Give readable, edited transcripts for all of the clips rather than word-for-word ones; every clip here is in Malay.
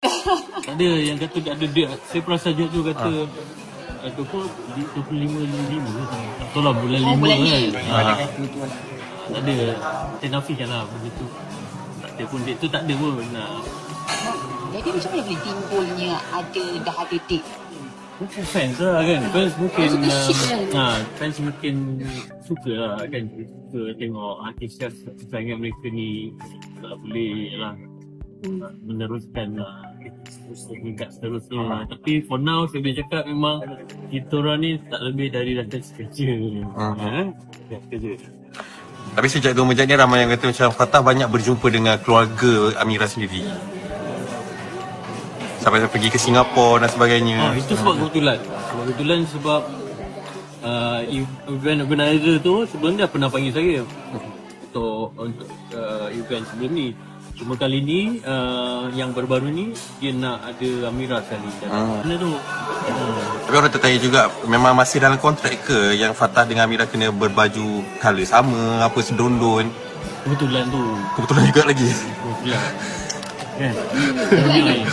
Tak ada yang kata tak ada dia. Saya perasan je tu kata tu pun 25 atau lah bulan 5 kan. Tak ada. Saya nafikan lah begitu. Tak ada pun date tu, tak ada pun. Jadi macam mana boleh timbulnya dah ada date? Mungkin fans lah kan. Fans mungkin fans mungkin suka lah kan. Suka tengok artis yang sangat mereka ni tak boleh lah meneruskan lah meningkat seterusnya. Tapi for now saya boleh cakap memang kita orang ni tak lebih dari datang kerja. Kerja. Tapi sejak 2 ni ramai yang kata macam Fatah banyak berjumpa dengan keluarga Amira sendiri. Sampai saya pergi ke Singapura dan sebagainya. Itu sebab kebetulan. Kebetulan sebab event organizer tu sebelum dia pernah panggil saya untuk event sebelum ni. Cuma kali ni yang baru-baru ni dia nak ada Amira sekali. Mana tu? Tapi orang tertanya juga, memang masih dalam kontrak ke yang Fatah dengan Amira kena berbaju colour sama, apa sedondon? Kebetulan tu. Kebetulan juga lagi.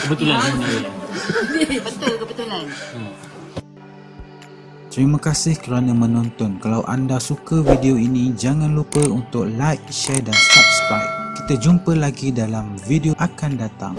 Kebetulan. Betul kebetulan. Terima kasih kerana menonton. Kalau anda suka video ini, jangan lupa untuk like, share dan subscribe. Kita jumpa lagi dalam video akan datang.